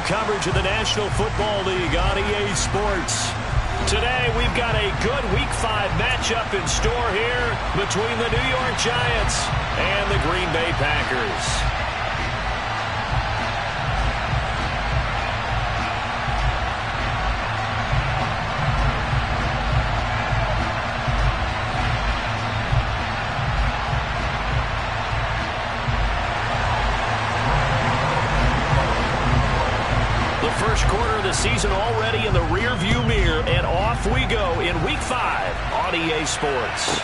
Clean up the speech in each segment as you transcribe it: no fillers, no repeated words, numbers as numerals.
coverage of the National Football League on EA Sports. Today, we've got a good Week 5 matchup in store here between the New York Giants and the Green Bay Packers. First quarter of the season already in the rearview mirror, and off we go in Week 5 on EA Sports.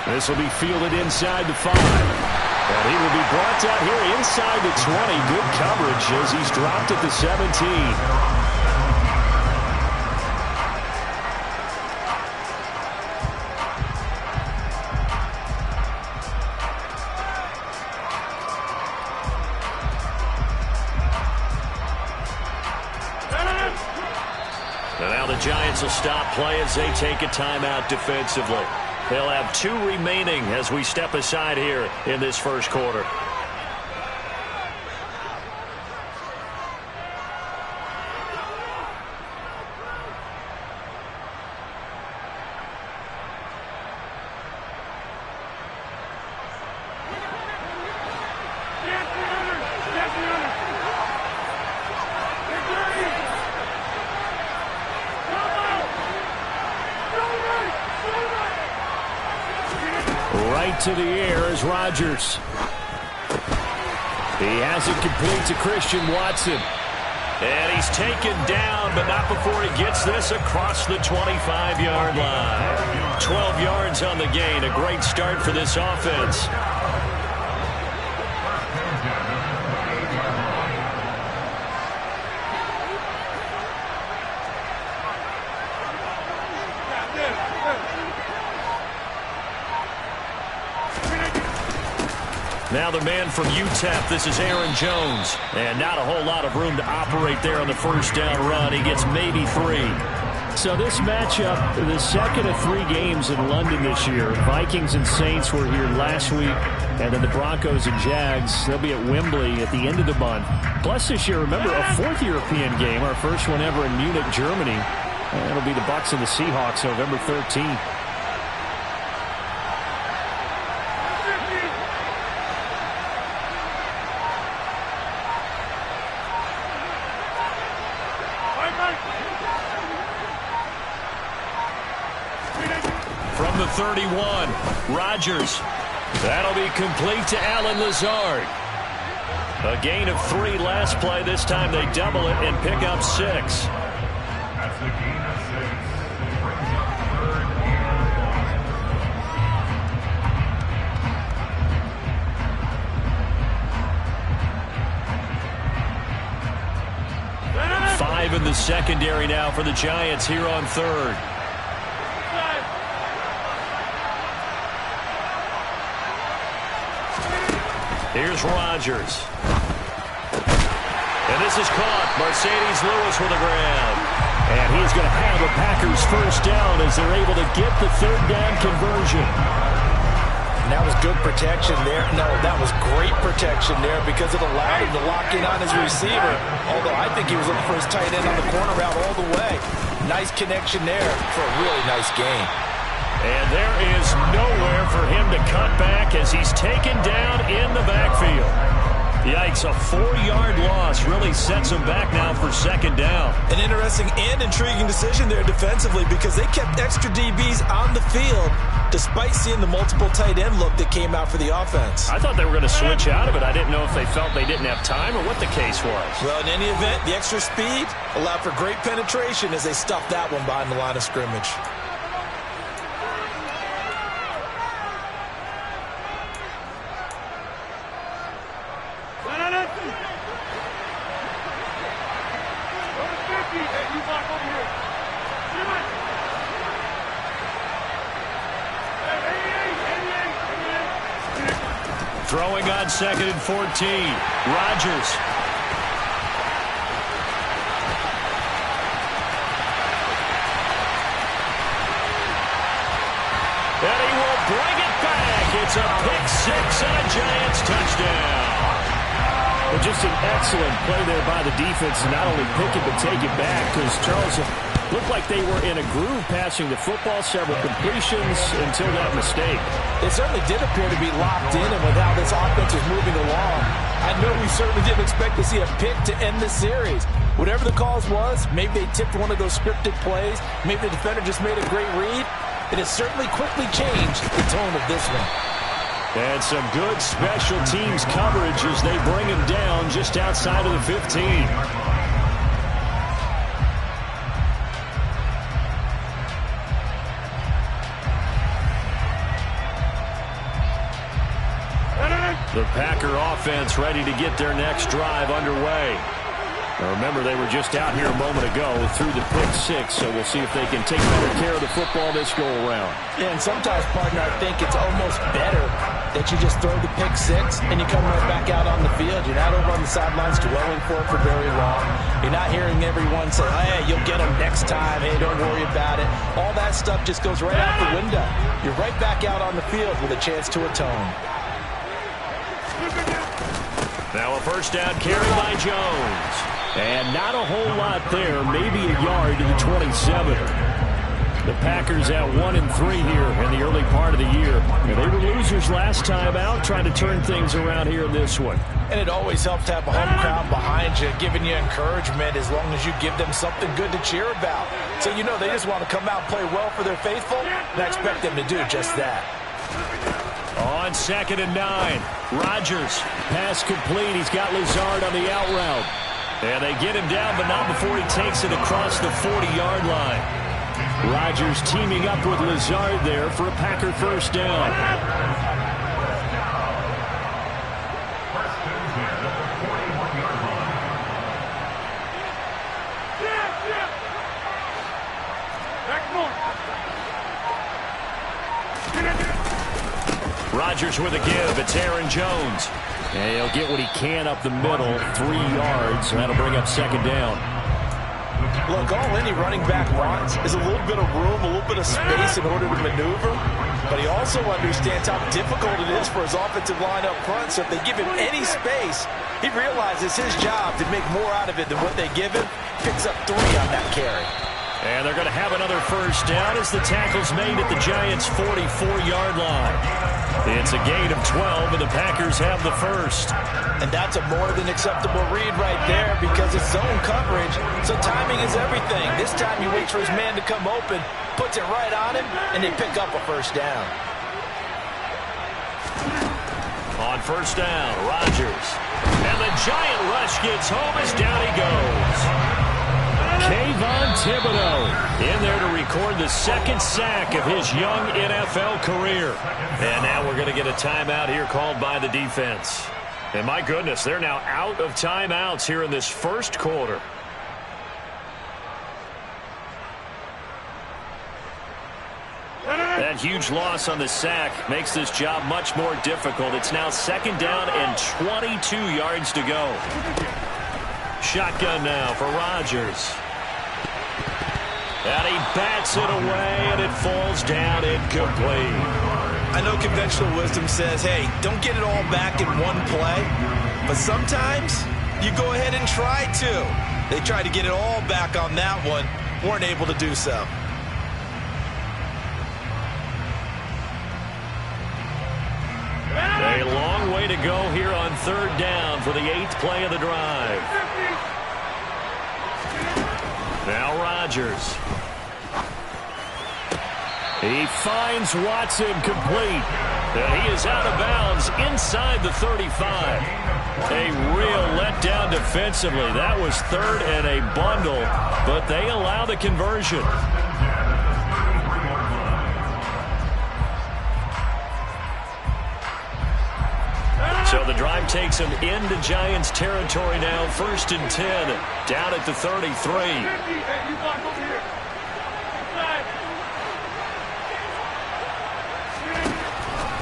This will be fielded inside the 5. And he will be brought down here inside the 20. Good coverage as he's dropped at the 17. Giants will stop play as they take a timeout defensively. They'll have 2 remaining as we step aside here in this first quarter. To the air is Rodgers. He has it complete to Christian Watson. And he's taken down, but not before he gets this across the 25-yard line. 12 yards on the gain. A great start for this offense. Now the man from UTEP, this is Aaron Jones. And not a whole lot of room to operate there on the first down run. He gets maybe 3. So this matchup, the second of 3 games in London this year. Vikings and Saints were here last week. And then the Broncos and Jags, they'll be at Wembley at the end of the month. Plus this year, remember, a 4th European game, our first one ever in Munich, Germany. And it'll be the Bucs and the Seahawks November 13th. From the 31, Rodgers. That'll be complete to Allen Lazard. A gain of 3 last play. This time they double it and pick up 6. That's a gain of 6. 5 in the secondary now for the Giants here on 3rd. Here's Rodgers. And this is caught. Mercedes Lewis with the grab. And he's going to have a Packers first down as they're able to get the 3rd down conversion. And that was good protection there. No, that was great protection there because it allowed him to lock in on his receiver. Although I think he was looking for his tight end on the corner route all the way. Nice connection there for a really nice game. And there is nowhere for him to cut back as he's taken down in the backfield. Yikes, a 4-yard loss really sets him back now for 2nd down. An interesting and intriguing decision there defensively because they kept extra DBs on the field despite seeing the multiple tight end look that came out for the offense. I thought they were going to switch out of it. I didn't know if they felt they didn't have time or what the case was. Well, in any event, the extra speed allowed for great penetration as they stuffed that one behind the line of scrimmage. Throwing on 2nd and 14. Rodgers. And he will bring it back. It's a pick 6 and a Giants touchdown. Well, just an excellent play there by the defense to not only pick it but take it back, because Charles looked like they were in a groove passing the football, several completions until that mistake. They certainly did appear to be locked in, and with how this offense is moving along, I know we certainly didn't expect to see a pick to end the series. Whatever the cause was, maybe they tipped one of those scripted plays, maybe the defender just made a great read. It has certainly quickly changed the tone of this one. And some good special teams coverage as they bring him down just outside of the 15. The Packer offense ready to get their next drive underway. Now remember, they were just out here a moment ago through the pick six, so we'll see if they can take better care of the football this go-around. Yeah, and sometimes, partner, I think it's almost better that you just throw the pick six and you come right back out on the field. You're not over on the sidelines dwelling for it for very long. You're not hearing everyone say, hey, you'll get them next time. Hey, don't worry about it. All that stuff just goes right out the window. You're right back out on the field with a chance to atone. Now a first down carry by Jones. And not a whole lot there, maybe a yard to the 27. The Packers at 1-3 here in the early part of the year. And they were losers last time out, trying to turn things around here in this one. And it always helps to have a home crowd behind you, giving you encouragement as long as you give them something good to cheer about. So you know they just want to come out and play well for their faithful, and I expect them to do just that. On 2nd and 9, Rodgers, pass complete. He's got Lazard on the out route. And they get him down, but not before he takes it across the 40-yard line. Rodgers teaming up with Lazard there for a Packer first down. Rodgers with a give. It's Aaron Jones. And he'll get what he can up the middle, 3 yards. That'll bring up 2nd down. Look, all any running back wants is a little bit of room, a little bit of space in order to maneuver. But he also understands how difficult it is for his offensive line up front. So if they give him any space, he realizes his job to make more out of it than what they give him. Picks up 3 on that carry. And they're going to have another first down as the tackle's made at the Giants' 44-yard line. It's a gain of 12, and the Packers have the first. And that's a more than acceptable read right there because it's zone coverage, so timing is everything. This time he waits for his man to come open, puts it right on him, and they pick up a first down. On first down, Rodgers. And the Giant rush gets home as down he goes. Kayvon Thibodeaux in there to record the 2nd sack of his young NFL career. And now we're going to get a timeout here called by the defense. And my goodness, they're now out of timeouts here in this first quarter. That huge loss on the sack makes this job much more difficult. It's now 2nd down and 22 yards to go. Shotgun now for Rodgers. And he bats it away, and it falls down incomplete. I know conventional wisdom says, hey, don't get it all back in one play. But sometimes you go ahead and try to. They tried to get it all back on that one. Weren't able to do so. A long way to go here on 3rd down for the 8th play of the drive. Now Rodgers. He finds Watson complete. And he is out of bounds inside the 35. A real letdown defensively. That was 3rd and a bundle, but they allow the conversion. So the drive takes him into Giants territory now. 1st and 10, down at the 33.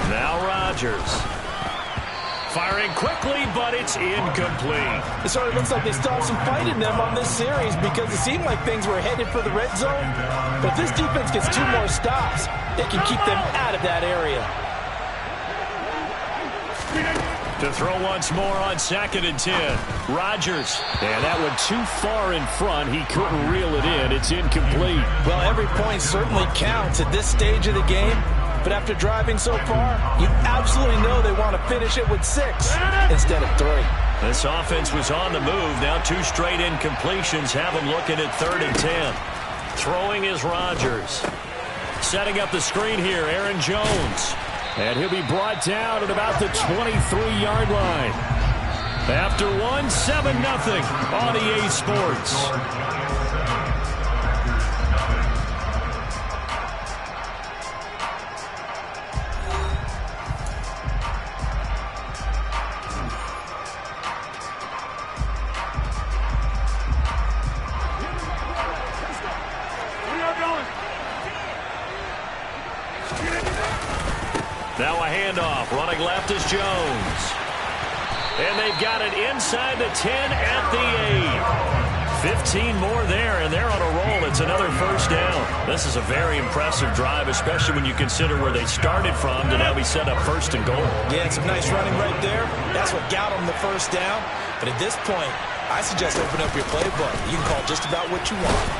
Now Rodgers. Firing quickly, but it's incomplete. It sort of looks like they still have some fight in them on this series because it seemed like things were headed for the red zone. But if this defense gets 2 more stops, they can keep them out of that area. To throw once more on 2nd and 10. Rodgers. And that one too far in front. He couldn't reel it in. It's incomplete. Well, every point certainly counts at this stage of the game. But after driving so far, you absolutely know they want to finish it with 6 instead of 3. This offense was on the move. Now 2 straight incompletions have them looking at 3rd and 10. Throwing is Rodgers. Setting up the screen here, Aaron Jones. And he'll be brought down at about the 23-yard line. After 1, 7-0 on EA Sports. Now a handoff. Running left is Jones. And they've got it inside the 10 at the 8. 15 more there, and they're on a roll. It's another first down. This is a very impressive drive, especially when you consider where they started from to now be set up 1st and goal. Yeah, some nice running right there. That's what got them the first down. But at this point, I suggest open up your playbook. You can call just about what you want.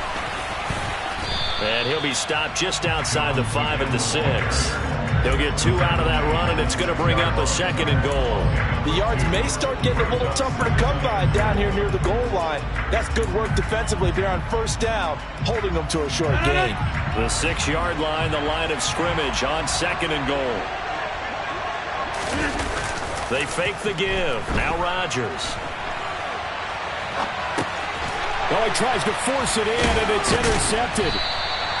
And he'll be stopped just outside the 5 at the 6. He'll get 2 out of that run, and it's going to bring up a 2nd and goal. The yards may start getting a little tougher to come by down here near the goal line. That's good work defensively there on 1st down, holding them to a short gain. The 6-yard line, the line of scrimmage on 2nd and goal. They fake the give. Now Rodgers. Oh, he tries to force it in, and it's intercepted.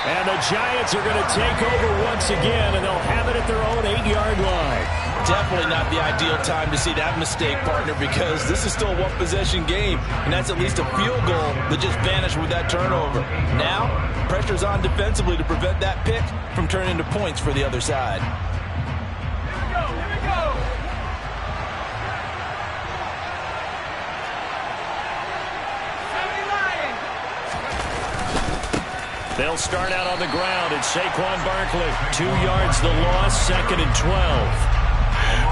And the Giants are going to take over once again, and they'll have it at their own 8-yard line. Definitely not the ideal time to see that mistake, partner, because this is still a one-possession game, and that's at least a field goal that just vanished with that turnover. Now, pressure's on defensively to prevent that pick from turning into points for the other side. Here we go. They'll start out on the ground. It's Saquon Barkley. 2 yards the loss, 2nd and 12.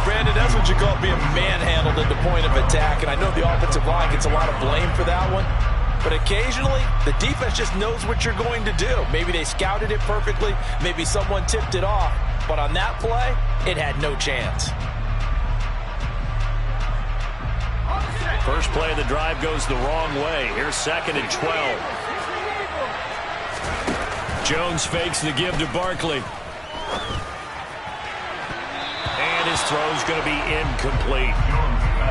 Brandon, that's what you call being manhandled at the point of attack, and I know the offensive line gets a lot of blame for that one. But occasionally, the defense just knows what you're going to do. Maybe they scouted it perfectly. Maybe someone tipped it off. But on that play, it had no chance. First play of the drive goes the wrong way. Here's 2nd and 12. Jones fakes the give to Barkley. And his throw's going to be incomplete.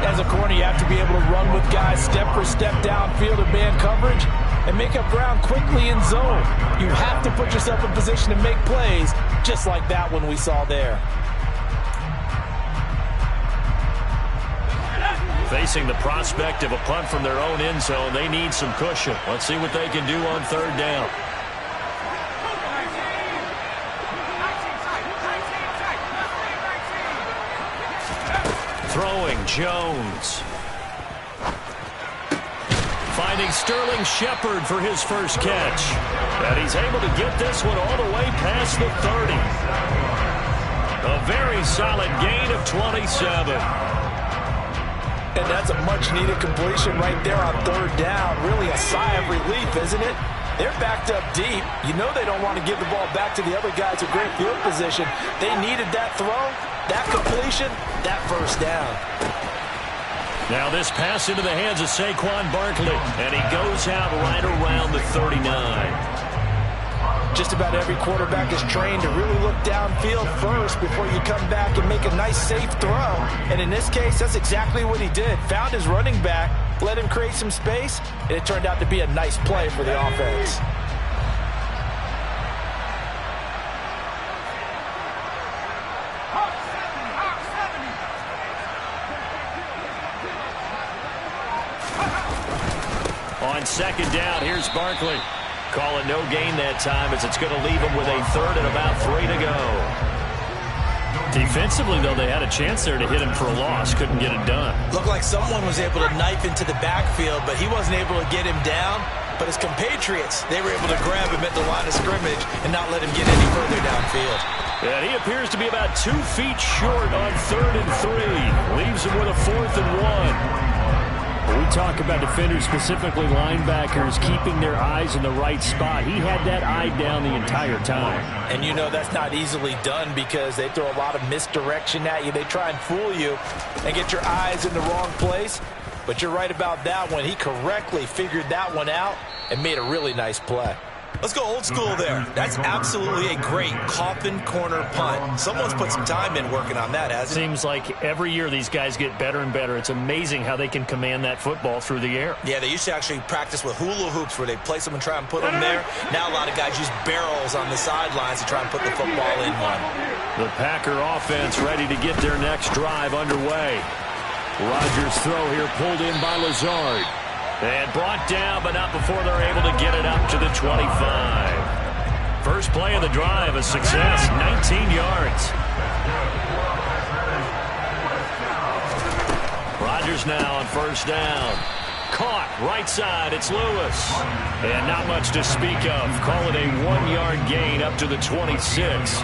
As a corner, you have to be able to run with guys step for step downfield in man coverage and make up ground quickly in zone. You have to put yourself in position to make plays, just like that one we saw there. Facing the prospect of a punt from their own end zone, they need some cushion. Let's see what they can do on 3rd down. Throwing, Jones. Finding Sterling Shepard for his first catch. And he's able to get this one all the way past the 30. A very solid gain of 27. And that's a much-needed completion right there on 3rd down. Really a sigh of relief, isn't it? They're backed up deep. You know they don't want to give the ball back to the other guys with great field position. They needed that throw, that completion, that first down. Now this pass into the hands of Saquon Barkley, and he goes out right around the 39. Just about every quarterback is trained to really look downfield first before you come back and make a nice, safe throw. And in this case, that's exactly what he did. Found his running back, let him create some space, and it turned out to be a nice play for the offense. On 2nd down, here's Barkley. Calling no gain that time as it's going to leave him with a 3rd and about 3 to go. Defensively, though, they had a chance there to hit him for a loss. Couldn't get it done. Looked like someone was able to knife into the backfield, but he wasn't able to get him down. But his compatriots, they were able to grab him at the line of scrimmage and not let him get any further downfield. And he appears to be about 2 feet short on 3rd and 3. Leaves him with a 4th and 1. We talk about defenders, specifically linebackers, keeping their eyes in the right spot. He had that eye down the entire time. And you know that's not easily done because they throw a lot of misdirection at you. They try and fool you and get your eyes in the wrong place. But you're right about that one. He correctly figured that one out and made a really nice play. Let's go old school there. That's absolutely a great coffin corner punt. Someone's put some time in working on that, hasn't it? Seems like every year these guys get better and better. It's amazing how they can command that football through the air. Yeah, they used to actually practice with hula hoops where they place them and try and put them there. Now a lot of guys use barrels on the sidelines to try and put the football in one. The Packer offense ready to get their next drive underway. Rodgers' throw here pulled in by Lazard. And brought down, but not before they're able to get it up to the 25. First play of the drive, a success, 19 yards. Rodgers now on first down. Caught, right side, it's Lewis. And not much to speak of. Call it a 1-yard gain up to the 26.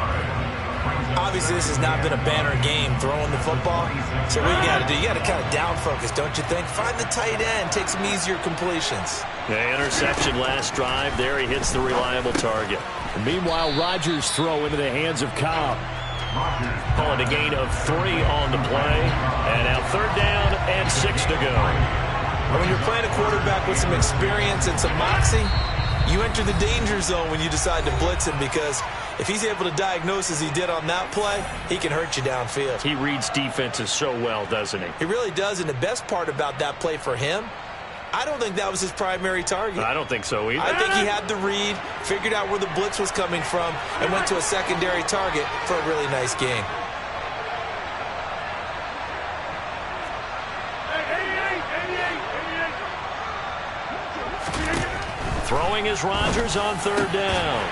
Obviously, this has not been a banner game throwing the football. So what you got to do, you got to kind of down focus, don't you think? Find the tight end, take some easier completions. The interception last drive. There he hits the reliable target. And meanwhile, Rodgers' throw into the hands of Cobb. Call it a gain of 3 on the play. And now 3rd down and 6 to go. When you're playing a quarterback with some experience and some moxie, you enter the danger zone when you decide to blitz him, because if he's able to diagnose as he did on that play, he can hurt you downfield. He reads defenses so well, doesn't he? He really does, and the best part about that play for him, I don't think that was his primary target. I don't think so either. I think he had the read, figured out where the blitz was coming from, and went to a secondary target for a really nice gain. Throwing is Rodgers on 3rd down.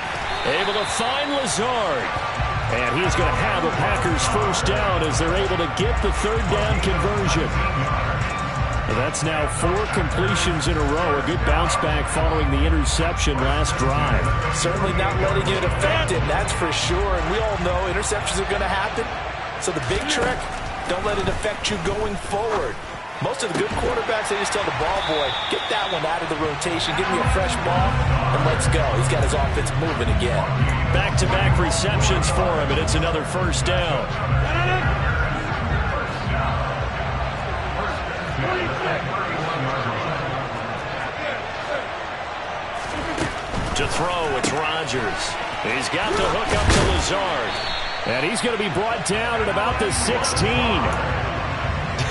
Able to find Lazard. And he's going to have a Packers first down as they're able to get the 3rd down conversion. That's now 4 completions in a row. A good bounce back following the interception last drive. Certainly not letting it affect him, that's for sure. And we all know interceptions are going to happen. So the big trick, don't let it affect you going forward. Most of the good quarterbacks, they just tell the ball boy, get that one out of the rotation, give me a fresh ball, and let's go. He's got his offense moving again. Back-to-back receptions for him, and it's another first down. To throw, it's Rodgers. He's got the hook up to Lazard. And he's going to be brought down at about the 16.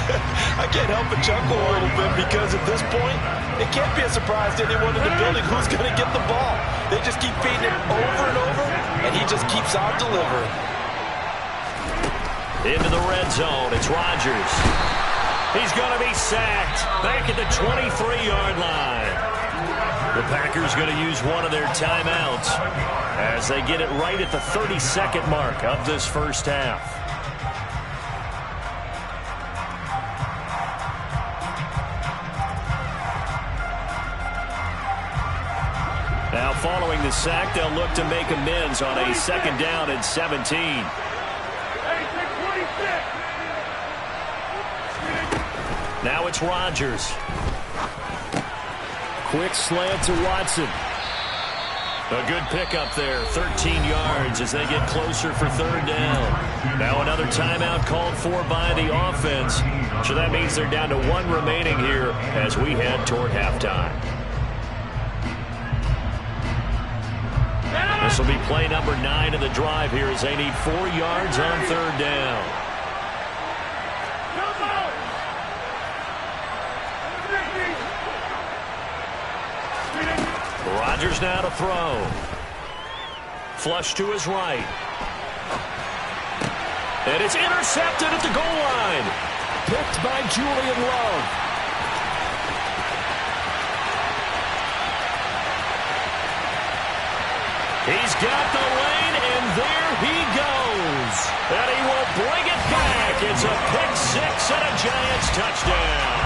I can't help but chuckle a little bit because at this point, it can't be a surprise to anyone in the building who's going to get the ball. They just keep feeding it over and over, and he just keeps on delivering. Into the red zone, it's Rodgers. He's going to be sacked back at the 23-yard line. The Packers going to use one of their timeouts as they get it right at the 32nd mark of this first half. Now following the sack, they'll look to make amends on a 2nd down and 17. Now it's Rodgers. Quick slant to Watson. A good pickup there, 13 yards as they get closer for 3rd down. Now another timeout called for by the offense. So that means they're down to 1 remaining here as we head toward halftime. This will be play number 9 of the drive here as they need 4 yards on 3rd down. Rodgers now to throw. Flush to his right. And it's intercepted at the goal line. Picked by Julian Love. He's got the lane, and there he goes. And he will bring it back. It's a pick 6 and a Giants touchdown.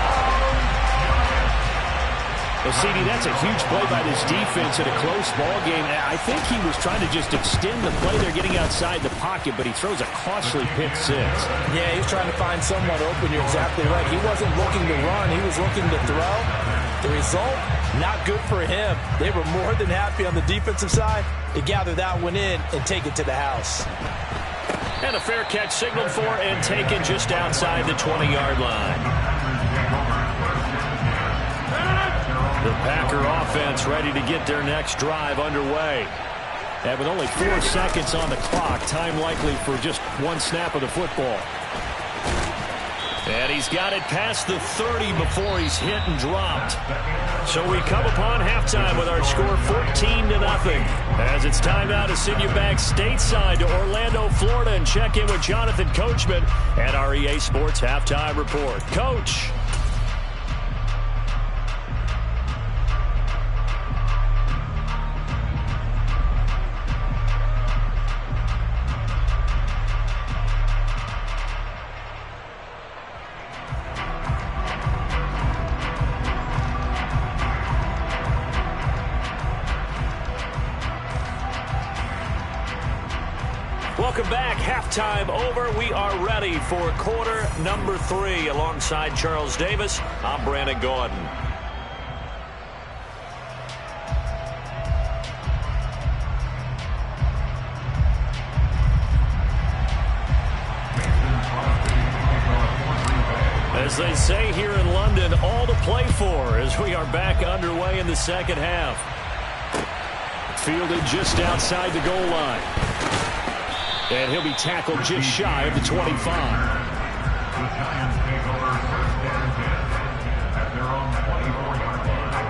Well, CD, that's a huge play by this defense in a close ball game. I think he was trying to just extend the play. They're getting outside the pocket, but he throws a costly pick six. Yeah, he's trying to find someone open. You're exactly right. He wasn't looking to run. He was looking to throw. The result, not good for him. They were more than happy on the defensive side to gather that one in and take it to the house. And a fair catch signaled for and taken just outside the 20-yard line. The Packer offense ready to get their next drive underway. And with only 4 seconds on the clock, time likely for just one snap of the football. And he's got it past the 30 before he's hit and dropped. So we come upon halftime with our score 14-0. As it's time now to send you back stateside to Orlando, Florida, and check in with Jonathan Coachman at our EA Sports Halftime Report. Coach. Welcome back. Halftime over. We are ready for quarter number 3. Alongside Charles Davis, I'm Brandon Gordon. As they say here in London, all to play for as we are back underway in the second half. Fielded just outside the goal line. And he'll be tackled just shy of the 25. The Giants take over first and 10 at their own 24-yard line.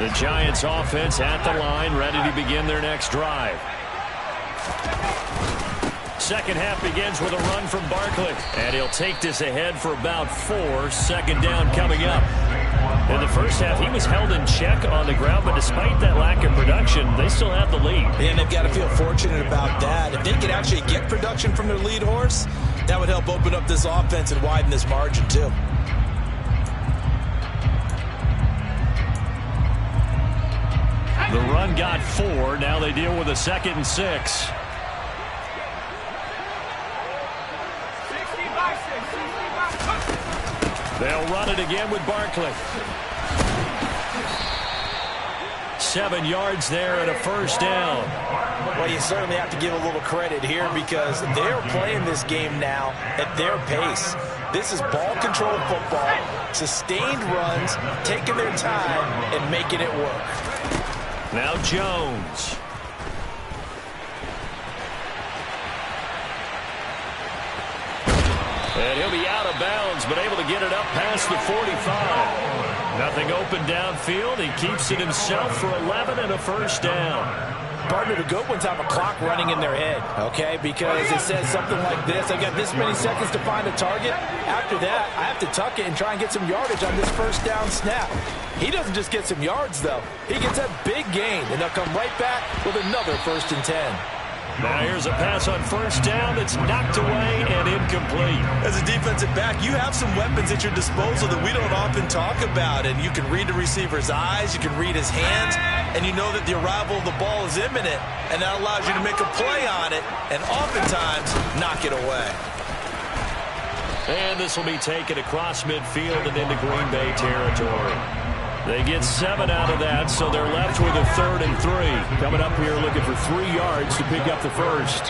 The Giants offense at the line, ready to begin their next drive. Second half begins with a run from Barkley. And he'll take this ahead for about 4. Second down coming up. In the first half, he was held in check on the ground, but despite that lack of production, they still have the lead. And they've got to feel fortunate about that. If they could actually get production from their lead horse, that would help open up this offense and widen this margin, too. The run got 4. Now they deal with a 2nd and 6. They'll run it again with Barkley. 7 yards there and a first down. Well, you certainly have to give a little credit here because they're playing this game now at their pace. This is ball control football, sustained runs, taking their time and making it work. Now Jones. And he'll be out of bounds, but able to get it up past the 45. Nothing open downfield. He keeps it himself for 11 and a first down. Partner, the good ones have a clock running in their head, okay? Because it says something like this. I got this many seconds to find a target. After that, I have to tuck it and try and get some yardage on this first down snap. He doesn't just get some yards, though. He gets a big gain, and they'll come right back with another 1st and 10. Now here's a pass on first down that's knocked away and incomplete. As a defensive back, you have some weapons at your disposal that we don't often talk about. And you can read the receiver's eyes, you can read his hands, and you know that the arrival of the ball is imminent. And that allows you to make a play on it and oftentimes knock it away. And this will be taken across midfield and into Green Bay territory. They get 7 out of that, so they're left with a 3rd and 3. Coming up here looking for 3 yards to pick up the first.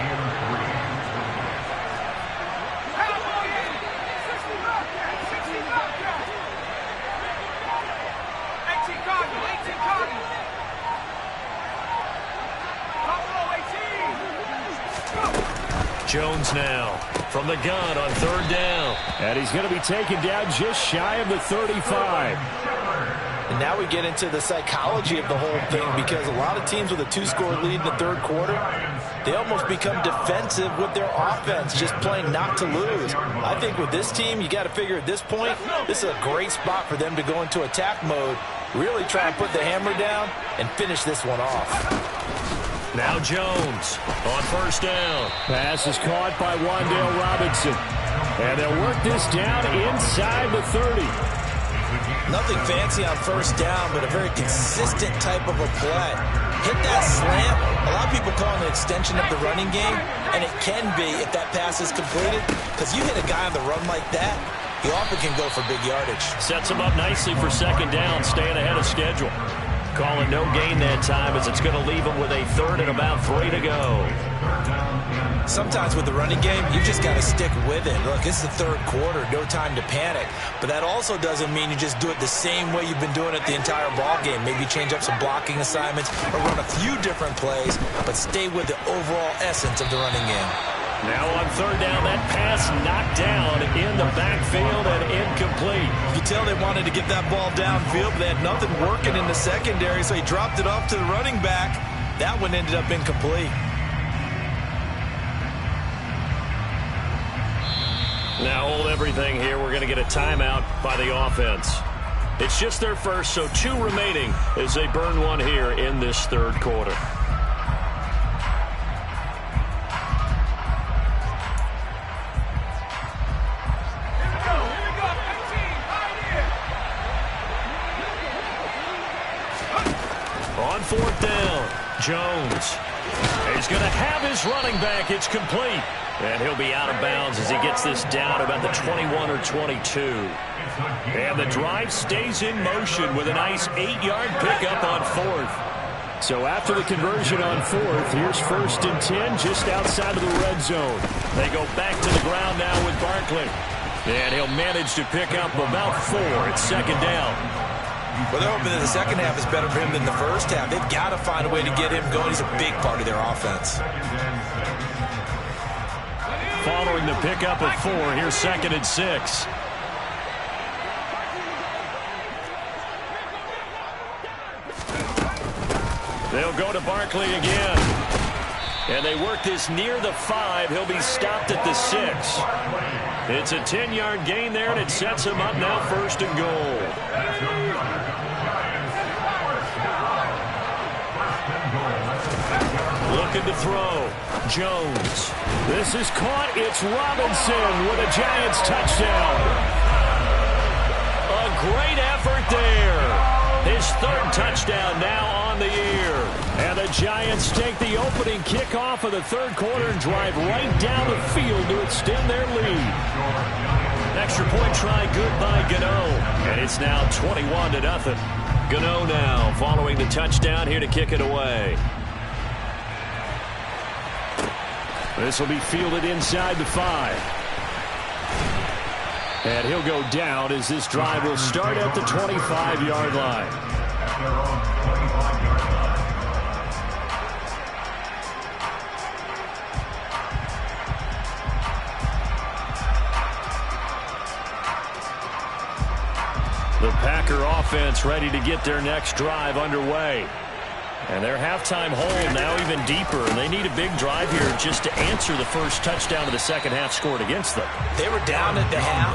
Jones now from the gun on 3rd down. And he's going to be taken down just shy of the 35. And now we get into the psychology of the whole thing because a lot of teams with a 2-score lead in the 3rd quarter, they almost become defensive with their offense, just playing not to lose. I think with this team, you got to figure at this point, this is a great spot for them to go into attack mode Really try and put the hammer down and finish this one off. Now Jones on first down. Pass is caught by Wan'Dale Robinson. And they'll work this down inside the 30. Nothing fancy on first down, but a very consistent type of a play. Hit that slant. A lot of people call it an extension of the running game, and it can be if that pass is completed, because you hit a guy on the run like that, he often can go for big yardage. Sets him up nicely for second down, staying ahead of schedule. Calling no gain that time as it's going to leave him with a third and about 3 to go. Sometimes with the running game, you just got to stick with it. Look, it's the third quarter, no time to panic. But that also doesn't mean you just do it the same way you've been doing it the entire ball game. Maybe change up some blocking assignments or run a few different plays, but stay with the overall essence of the running game. Now on third down, that pass knocked down in the backfield and incomplete. You can tell they wanted to get that ball downfield, but they had nothing working in the secondary, so he dropped it off to the running back. That one ended up incomplete. Now hold everything here. We're going to get a timeout by the offense. It's just their first, so 2 remaining as they burn one here in this third quarter. On fourth down, Jones. He's going to have his running back. It's complete. And he'll be out of bounds as he gets this down about the 21 or 22. And the drive stays in motion with a nice 8-yard pickup on fourth. So after the conversion on fourth, here's 1st and 10 just outside of the red zone. They go back to the ground now with Barkley. And he'll manage to pick up about 4 at second down. Well, they're hoping that the second half is better for him than the first half. They've got to find a way to get him going. He's a big part of their offense. Following the pickup of 4, here's 2nd and 6. They'll go to Barkley again. And they work this near the 5. He'll be stopped at the 6. It's a 10-yard gain there, and it sets him up now 1st and goal. Looking to throw. Jones. This is caught. It's Robinson with a Giants touchdown. A great effort there. His 3rd touchdown now on the year. And the Giants take the opening kickoff of the third quarter and drive right down the field to extend their lead. Extra point try good by Gano. And it's now 21-0. Gano now following the touchdown here to kick it away. This will be fielded inside the 5. And he'll go down as this drive will start at the 25-yard line. The Packer offense ready to get their next drive underway. And their halftime hole now even deeper, and they need a big drive here just to answer the first touchdown of the second half scored against them. They were down at the half.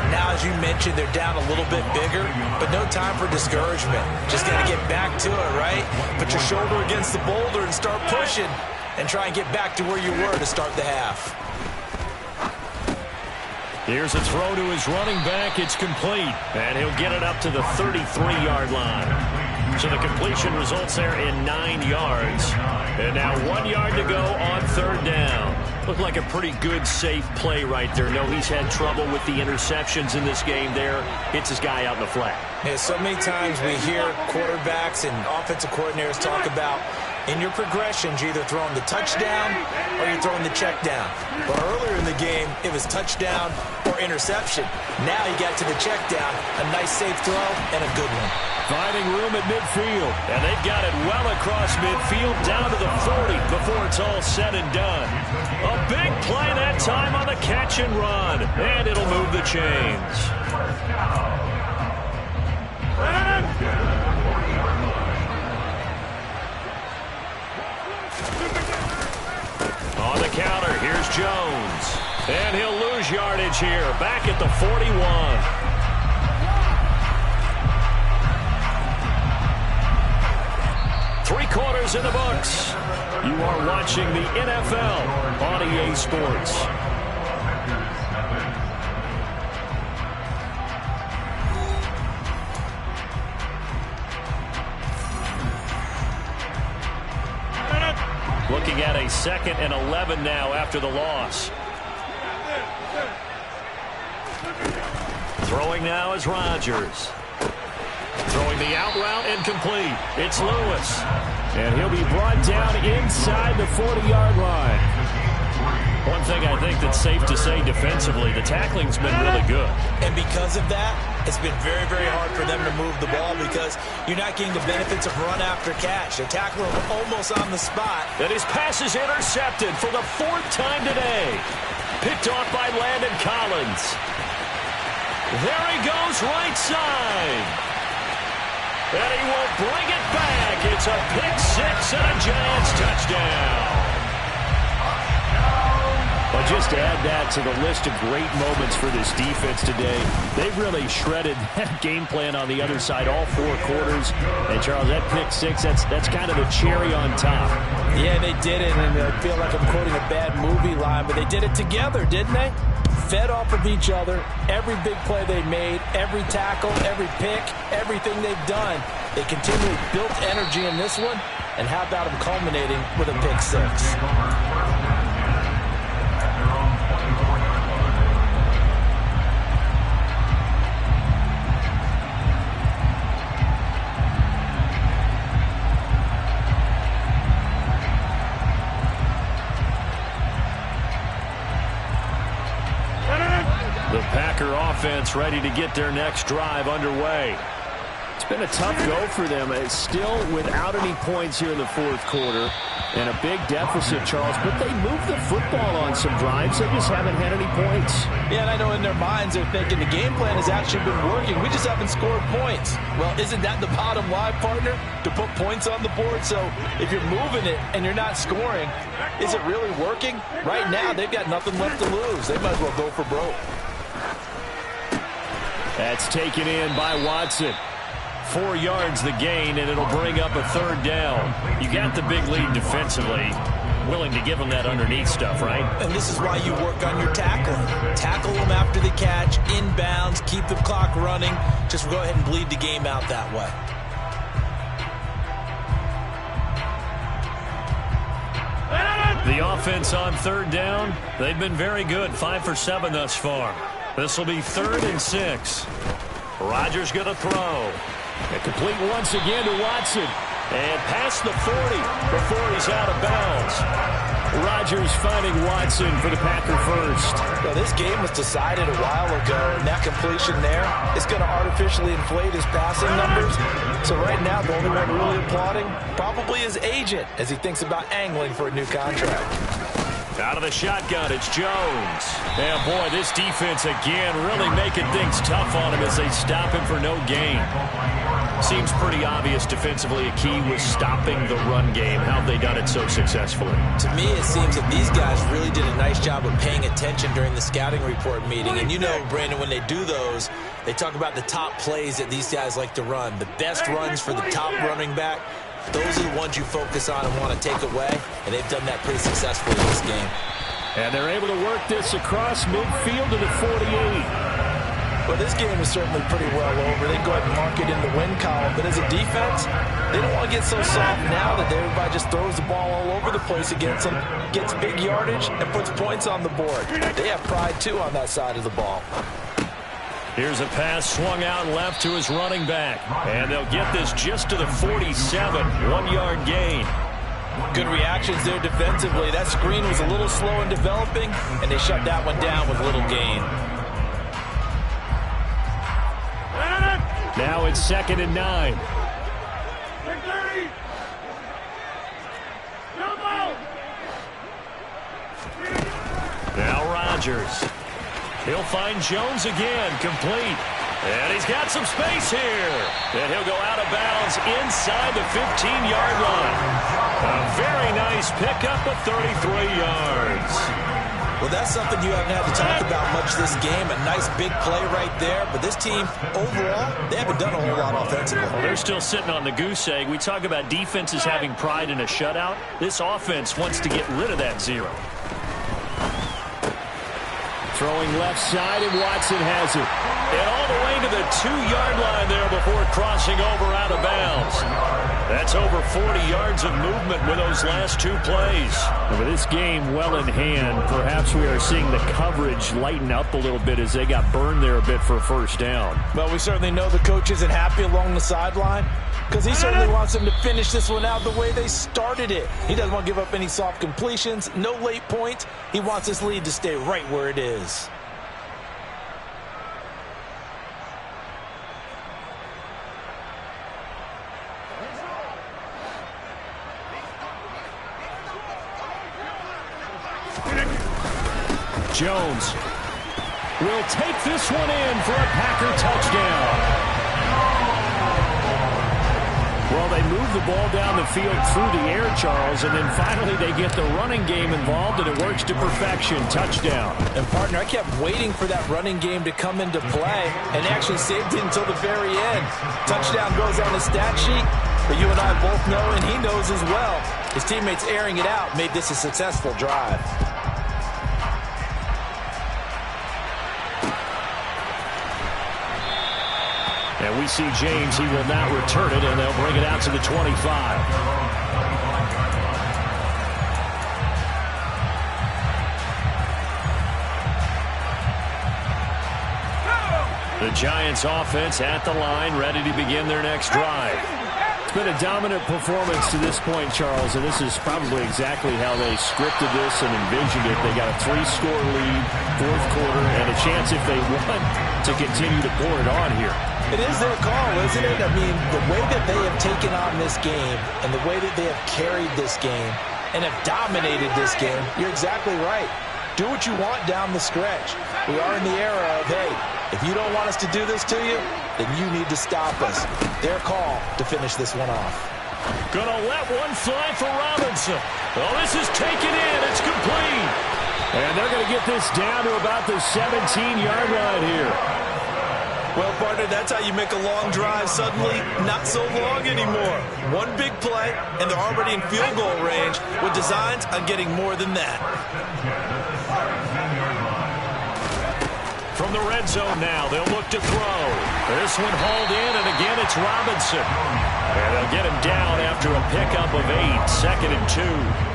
Now, as you mentioned, they're down a little bit bigger, but no time for discouragement. Just got to get back to it, right? Put your shoulder against the boulder and start pushing and try and get back to where you were to start the half. Here's a throw to his running back. It's complete, and he'll get it up to the 33-yard line. So the completion results there in 9 yards. And now 1 yard to go on third down. Looked like a pretty good, safe play right there. No, he's had trouble with the interceptions in this game there. Hits his guy out in the flat. Yeah, so many times we hear quarterbacks and offensive coordinators talk about in your progressions, you're either throwing the touchdown or you're throwing the check down. Well, earlier in the game, it was touchdown or interception. Now you got to the check down, a nice safe throw, and a good one. Finding room at midfield, and they've got it well across midfield down to the 40 before it's all said and done. A big play that time on the catch and run, and it'll move the chains. On the counter, here's Jones. And he'll lose yardage here, back at the 41. is in the books. You are watching the NFL on EA Sports. Looking at a 2nd and 11 now after the loss. Throwing now is Rodgers. Throwing the out route incomplete. It's Lewis. And he'll be brought down inside the 40-yard line. One thing I think that's safe to say defensively, the tackling's been really good. And because of that, it's been very, very hard for them to move the ball because you're not getting the benefits of run after catch. They're tackling him almost on the spot. And his pass is intercepted for the 4th time today. Picked off by Landon Collins. There he goes, right side. And he will bring it back. It's a pick 6 and a Giants touchdown. But just to add that to the list of great moments for this defense today, they've really shredded that game plan on the other side all 4 quarters. And, Charles, that pick 6, that's kind of the cherry on top. Yeah, they did it, and I feel like I'm quoting a bad movie line, but they did it together, didn't they? Fed off of each other, every big play they made, every tackle, every pick, everything they've done. They continually built energy in this one, and how about them culminating with a pick 6? The Packer offense ready to get their next drive underway. It's been a tough go for them. It's still without any points here in the 4th quarter. And a big deficit, Charles. But they move the football on some drives. They just haven't had any points. Yeah, and I know in their minds they're thinking the game plan has actually been working. We just haven't scored points. Well, isn't that the bottom line, partner? To put points on the board? So if you're moving it and you're not scoring, is it really working? Right now, they've got nothing left to lose. They might as well go for broke. That's taken in by Watson. 4 yards the gain, and it'll bring up a 3rd down. You got the big lead defensively. Willing to give them that underneath stuff, right? And this is why you work on your tackling. Tackle them after the catch, inbounds, keep the clock running. Just go ahead and bleed the game out that way. The offense on 3rd down, they've been very good. 5 for 7 thus far. This will be 3rd and 6. Rodgers going to throw. And complete once again to Watson. And past the 40 before he's out of bounds. Rodgers finding Watson for the Packer first. Well, this game was decided a while ago, and that completion there is going to artificially inflate his passing numbers. So right now, the only one really applauding probably his agent as he thinks about angling for a new contract. Out of the shotgun, it's Jones. And boy, this defense again really making things tough on him as they stop him for no gain. Seems pretty obvious defensively a key was stopping the run game. How have they done it so successfully? To me, it seems that these guys really did a nice job of paying attention during the scouting report meeting. And you know, Brandon, when they do those, they talk about the top plays that these guys like to run. The best runs for the top running back. Those are the ones you focus on and want to take away, and they've done that pretty successfully in this game. And they're able to work this across midfield to the 48. Well, this game is certainly pretty well over. They can go ahead and mark it in the win column, but as a defense, they don't want to get so soft now that everybody just throws the ball all over the place against them, gets big yardage, and puts points on the board. They have pride, too, on that side of the ball. Here's a pass swung out left to his running back. And they'll get this just to the 47. 1-yard gain. Good reactions there defensively. That screen was a little slow in developing, and they shut that one down with little gain. Now it's 2nd and 9. Now Rodgers. He'll find Jones again, complete. And he's got some space here. And he'll go out of bounds inside the 15-yard line. A very nice pickup of 33 yards. Well, that's something you haven't had to talk about much this game. A nice big play right there. But this team, overall, they haven't done a whole lot offensively. Well, they're still sitting on the goose egg. We talk about defenses having pride in a shutout. This offense wants to get rid of that zero. Throwing left side, and Watson has it. And all the way to the 2-yard line there before crossing over out of bounds. That's over 40 yards of movement with those last 2 plays. And with this game well in hand, perhaps we are seeing the coverage lighten up a little bit as they got burned there a bit for a first down. Well, we certainly know the coach isn't happy along the sideline because he certainly wants them to finish this one out the way they started it. He doesn't want to give up any soft completions, no late points. He wants this lead to stay right where it is. Jones will take this one in for a Packer touchdown. Well, they move the ball down the field through the air, Charles, and then finally they get the running game involved, and it works to perfection. Touchdown. And, partner, I kept waiting for that running game to come into play and actually saved it until the very end. Touchdown goes on the stat sheet, but you and I both know, and he knows as well, his teammates airing it out made this a successful drive. And we see James. He will not return it, and they'll bring it out to the 25. The Giants offense at the line, ready to begin their next drive. It's been a dominant performance to this point, Charles, and this is probably exactly how they scripted this and envisioned it. They got a 3-score lead, fourth quarter, and a chance if they want to continue to pour it on here. It is their call, isn't it? I mean, the way that they have taken on this game and the way that they have carried this game and have dominated this game, you're exactly right. Do what you want down the stretch. We are in the era of, hey, if you don't want us to do this to you, then you need to stop us. Their call to finish this one off. Gonna let one fly for Robinson. Oh, this is taken in. It's complete. And they're going to get this down to about the 17-yard line here. Well, partner, that's how you make a long drive suddenly not so long anymore. One big play, and they're already in field goal range with designs on getting more than that. From the red zone now, they'll look to throw. This one hauled in, and again it's Robinson. And they'll get him down after a pickup of 8, 2nd and 2.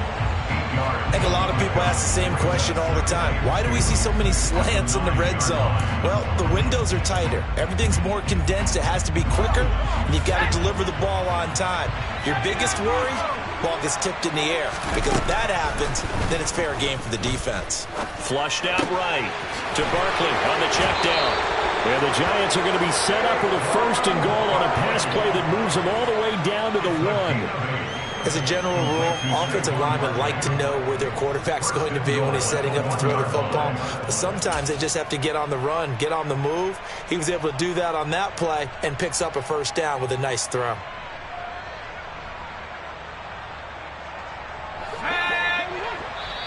I think a lot of people ask the same question all the time. Why do we see so many slants in the red zone? Well, the windows are tighter. Everything's more condensed. It has to be quicker, and you've got to deliver the ball on time. Your biggest worry? Ball gets tipped in the air. Because if that happens, then it's fair game for the defense. Flushed out right to Barkley on the check down. And the Giants are going to be set up with a 1st and goal on a pass play that moves them all the way down to the 1. As a general rule, offensive linemen like to know where their quarterback's going to be when he's setting up to throw the football. But sometimes they just have to get on the run, get on the move. He was able to do that on that play and picks up a 1st down with a nice throw.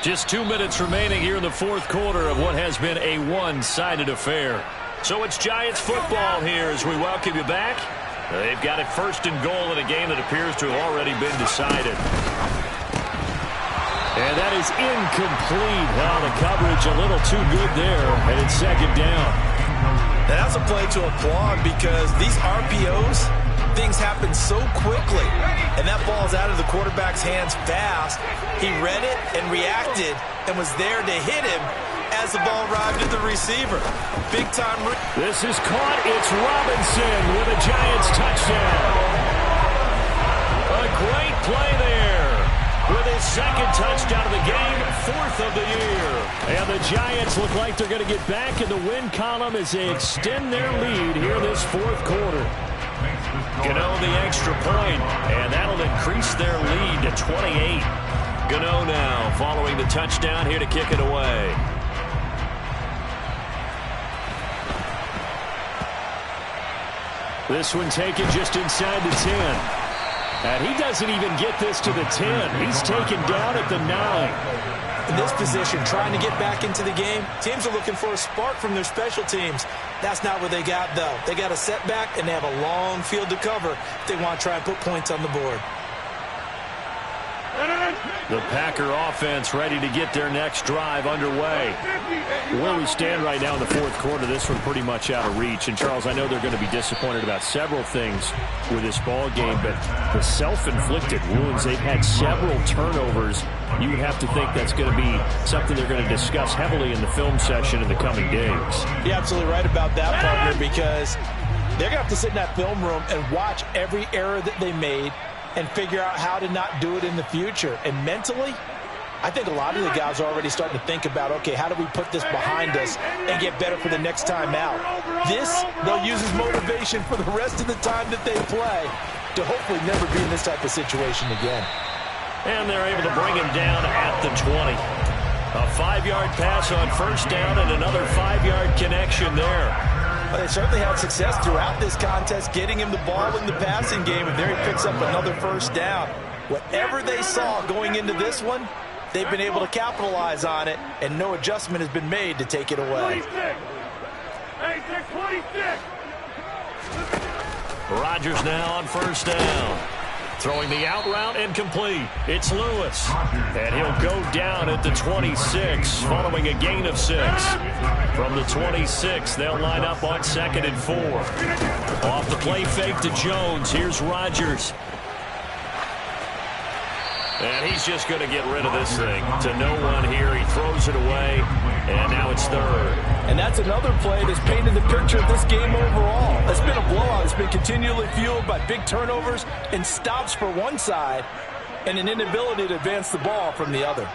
Just 2 minutes remaining here in the 4th quarter of what has been a one-sided affair. So it's Giants football here as we welcome you back. They've got it 1st and goal in a game that appears to have already been decided. And that is incomplete. Well, the coverage a little too good there, and it's 2nd down. Now, that's a play to applaud because these RPOs, things happen so quickly. And that ball's out of the quarterback's hands fast. He read it and reacted and was there to hit him as the ball arrived at the receiver. Big time. This is caught. It's Robinson with a Giants touchdown. A great play there with his 2nd touchdown of the game, 4th of the year. And the Giants look like they're going to get back in the win column as they extend their lead here this 4th quarter. Gano the extra point, and that'll increase their lead to 28. Gano now following the touchdown here to kick it away. This one taken just inside the 10. And he doesn't even get this to the 10. He's taken down at the 9. In this position, trying to get back into the game, teams are looking for a spark from their special teams. That's not what they got, though. They got a setback, and they have a long field to cover if they want to try and put points on the board. The Packer offense ready to get their next drive underway. Where we stand right now in the fourth quarter, this one pretty much out of reach. And, Charles, I know they're going to be disappointed about several things with this ball game, but the self-inflicted wounds, they've had several turnovers. You would have to think that's going to be something they're going to discuss heavily in the film session in the coming days. You're absolutely right about that, partner, because they're going to have to sit in that film room and watch every error that they made and figure out how to not do it in the future. And mentally, I think a lot of the guys are already starting to think about, okay, how do we put this behind us and get better for the next time out? This, they'll use as motivation for the rest of the time that they play to hopefully never be in this type of situation again. And they're able to bring him down at the 20. A 5-yard pass on first down and another 5-yard connection there. Well, they certainly had success throughout this contest, getting him the ball in the passing game, and there he picks up another first down. Whatever they saw going into this one, they've been able to capitalize on it, and no adjustment has been made to take it away. 26. Rodgers now on first down. Throwing the out route and complete. It's Lewis. And he'll go down at the 26 following a gain of 6. From the 26, they'll line up on 2nd and 4. Off the play fake to Jones. Here's Rodgers. And he's just going to get rid of this thing. To no one here. He throws it away. And now it's 3rd. And that's another play that's painted the picture of this game overall. It's been a blowout. It's been continually fueled by big turnovers and stops for one side and an inability to advance the ball from the other.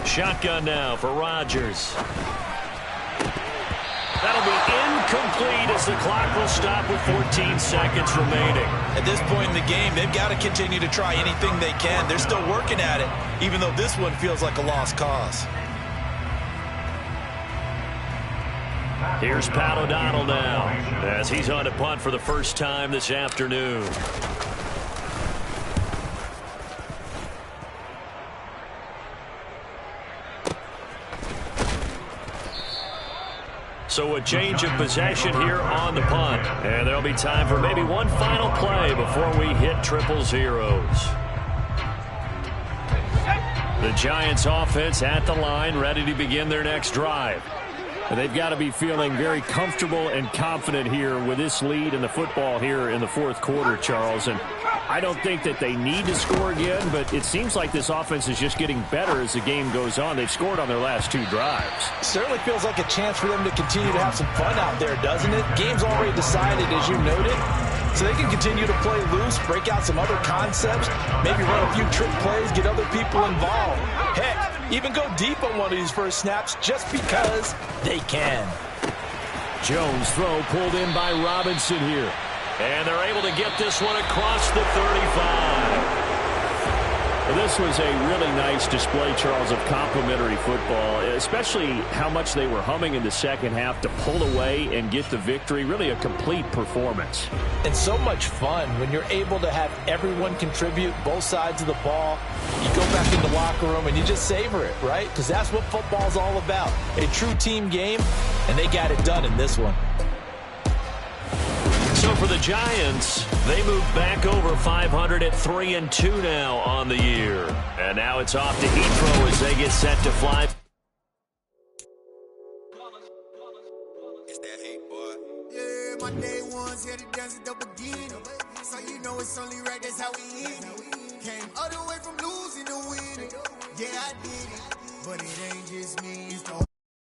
Shotgun now for Rodgers. That'll be incomplete as the clock will stop with 14 seconds remaining. At this point in the game, they've got to continue to try anything they can. They're still working at it, even though this one feels like a lost cause. Here's Pat O'Donnell now as he's on to punt for the first time this afternoon. So a change of possession here on the punt. And there'll be time for maybe one final play before we hit 000. The Giants offense at the line, ready to begin their next drive. They've got to be feeling very comfortable and confident here with this lead in the football here in the fourth quarter, Charles. And I don't think that they need to score again, but it seems like this offense is just getting better as the game goes on. They've scored on their last 2 drives. Certainly feels like a chance for them to continue to have some fun out there, doesn't it? Game's already decided, as you noted, so they can continue to play loose, break out some other concepts, maybe run a few trick plays, get other people involved. Heck, even go deep on one of these first snaps just because they can. Jones throw pulled in by Robinson here. And they're able to get this one across the 35. This was a really nice display, Charles, of complimentary football, especially how much they were humming in the second half to pull away and get the victory. Really a complete performance. And so much fun when you're able to have everyone contribute both sides of the ball. You go back in the locker room and you just savor it, right? Because that's what football's all about. A true team game, and they got it done in this one. So for the Giants, they move back over 500 at 3-2 now on the year. And now it's off to Heathrow as they get set to fly. It's that hate, boy. Yeah, my day ones here to dance at the beginning. So you know it's only right, that's how we hit it. Came all the way from losing to winning. Yeah, I did it. But it ain't just me.